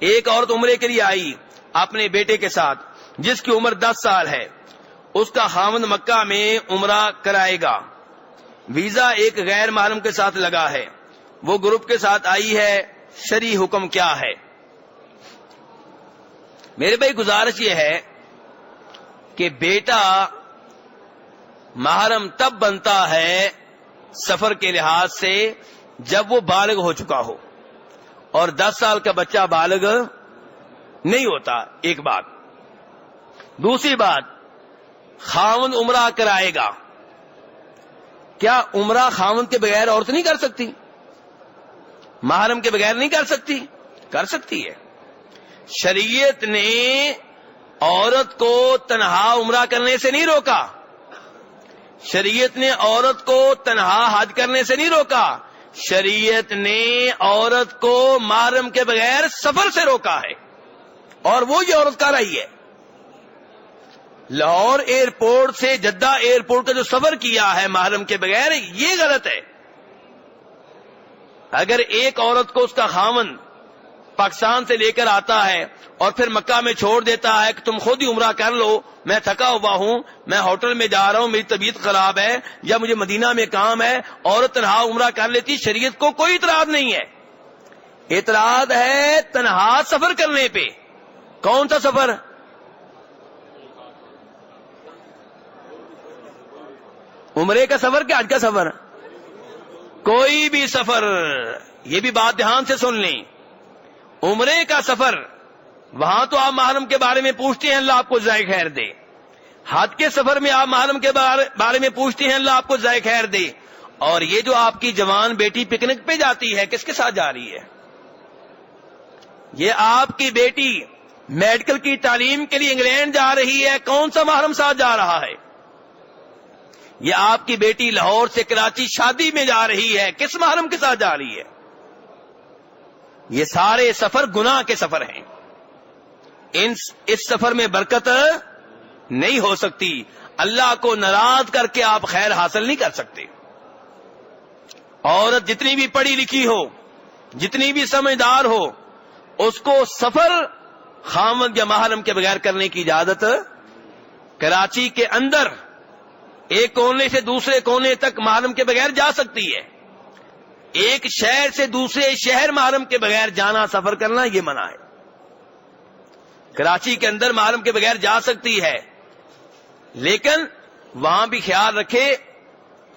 ایک عورت عمرے کے لیے آئی اپنے بیٹے کے ساتھ جس کی عمر 10 سال ہے، اس کا خاوند مکہ میں عمرہ کرائے گا، ویزا ایک غیر محرم کے ساتھ لگا ہے، وہ گروپ کے ساتھ آئی ہے، شرعی حکم کیا ہے؟ میرے بھائی گزارش یہ ہے کہ بیٹا محرم تب بنتا ہے سفر کے لحاظ سے جب وہ بالغ ہو چکا ہو، اور 10 سال کا بچہ بالغ نہیں ہوتا، ایک بات۔ دوسری بات، خاوند عمرہ کرائے گا، کیا عمرہ خاوند کے بغیر عورت نہیں کر سکتی؟ محرم کے بغیر نہیں کر سکتی؟ کر سکتی ہے۔ شریعت نے عورت کو تنہا عمرہ کرنے سے نہیں روکا، شریعت نے عورت کو تنہا حج کرنے سے نہیں روکا، شریعت نے عورت کو محرم کے بغیر سفر سے روکا ہے، اور وہ یہ عورت کر رہی ہے۔ لاہور ایئرپورٹ سے جدہ ایئرپورٹ کا جو سفر کیا ہے محرم کے بغیر، یہ غلط ہے۔ اگر ایک عورت کو اس کا خاوند پاکستان سے لے کر آتا ہے اور پھر مکہ میں چھوڑ دیتا ہے کہ تم خود ہی عمرہ کر لو، میں تھکا ہوا ہوں، میں ہوٹل میں جا رہا ہوں، میری طبیعت خراب ہے یا مجھے مدینہ میں کام ہے، عورت تنہا عمرہ کر لیتی، شریعت کو کوئی اعتراض نہیں ہے۔ اعتراض ہے تنہا سفر کرنے پہ۔ کون سا سفر؟ عمرے کا سفر کہ حج کا سفر؟ کوئی بھی سفر، یہ بھی بات دھیان سے سن لیں۔ عمرے کا سفر، وہاں تو آپ محرم کے بارے میں پوچھتے ہیں، اللہ آپ کو جزائے خیر دے۔ حج کے سفر میں آپ محرم کے بارے میں پوچھتے ہیں، اللہ آپ کو جزائے خیر دے۔ اور یہ جو آپ کی جوان بیٹی پکنک پہ جاتی ہے، کس کے ساتھ جا رہی ہے؟ یہ آپ کی بیٹی میڈیکل کی تعلیم کے لیے انگلینڈ جا رہی ہے، کون سا محرم ساتھ جا رہا ہے؟ یہ آپ کی بیٹی لاہور سے کراچی شادی میں جا رہی ہے، کس محرم کے ساتھ جا رہی ہے؟ یہ سارے سفر گناہ کے سفر ہیں، اس سفر میں برکت نہیں ہو سکتی، اللہ کو ناراض کر کے آپ خیر حاصل نہیں کر سکتے۔ عورت جتنی بھی پڑھی لکھی ہو، جتنی بھی سمجھدار ہو، اس کو سفر خاوند یا محرم کے بغیر کرنے کی اجازت کراچی کے اندر ایک کونے سے دوسرے کونے تک محرم کے بغیر جا سکتی ہے، ایک شہر سے دوسرے شہر محرم کے بغیر جانا، سفر کرنا، یہ منع ہے۔ کراچی کے اندر محرم کے بغیر جا سکتی ہے، لیکن وہاں بھی خیال رکھے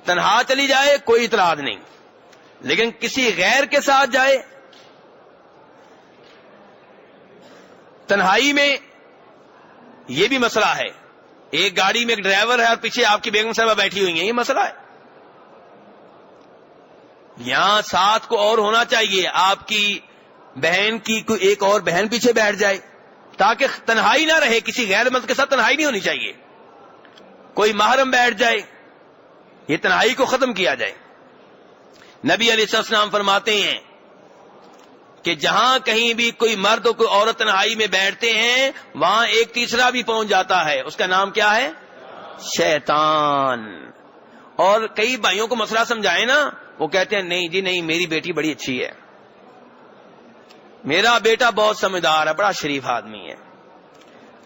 تنہا چلی جائے کوئی اعتراض نہیں، لیکن کسی غیر کے ساتھ جائے تنہائی میں، یہ بھی مسئلہ ہے۔ ایک گاڑی میں ایک ڈرائیور ہے اور پیچھے آپ کی بیگم صاحبہ بیٹھی ہوئی ہیں، یہ مسئلہ ہے۔ یہاں ساتھ کو اور ہونا چاہیے، آپ کی بہن کی کوئی ایک اور بہن پیچھے بیٹھ جائے تاکہ تنہائی نہ رہے، کسی غیر مرد کے ساتھ تنہائی نہیں ہونی چاہیے، کوئی محرم بیٹھ جائے، یہ تنہائی کو ختم کیا جائے۔ نبی علیہ السلام فرماتے ہیں کہ جہاں کہیں بھی کوئی مرد اور کوئی عورت تنہائی میں بیٹھتے ہیں، وہاں ایک تیسرا بھی پہنچ جاتا ہے، اس کا نام کیا ہے؟ شیطان۔ اور کئی بھائیوں کو مسئلہ سمجھائے نا، وہ کہتے ہیں نہیں جی نہیں، میری بیٹی بڑی اچھی ہے، میرا بیٹا بہت سمجھدار ہے، بڑا شریف آدمی ہے۔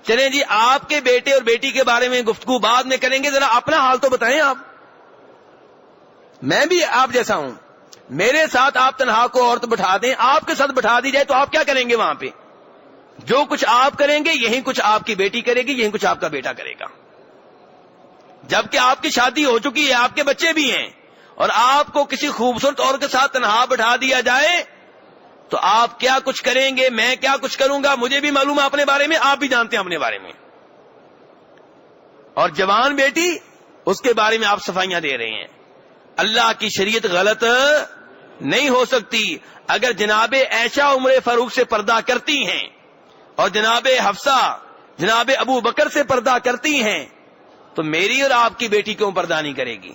چلیں جی، آپ کے بیٹے اور بیٹی کے بارے میں گفتگو بعد میں کریں گے، ذرا اپنا حال تو بتائیں آپ۔ میں بھی آپ جیسا ہوں، میرے ساتھ آپ تنہا کو عورت بٹھا دیں، آپ کے ساتھ بٹھا دی جائے تو آپ کیا کریں گے وہاں پہ؟ جو کچھ آپ کریں گے یہی کچھ آپ کی بیٹی کرے گی، یہی کچھ آپ کا بیٹا کرے گا، جبکہ آپ کی شادی ہو چکی ہے، آپ کے بچے بھی ہیں، اور آپ کو کسی خوبصورت عورت کے ساتھ تنہا بٹھا دیا جائے تو آپ کیا کچھ کریں گے، میں کیا کچھ کروں گا، مجھے بھی معلوم ہے اپنے بارے میں، آپ بھی جانتے ہیں اپنے بارے میں۔ اور جوان بیٹی، اس کے بارے میں آپ صفائیاں دے رہے ہیں۔ اللہ کی شریعت غلط نہیں ہو سکتی۔ اگر جناب عائشہ عمر فاروق سے پردہ کرتی ہیں اور جناب حفصہ جناب ابو بکر سے پردہ کرتی ہیں، تو میری اور آپ کی بیٹی کیوں پردہ نہیں کرے گی؟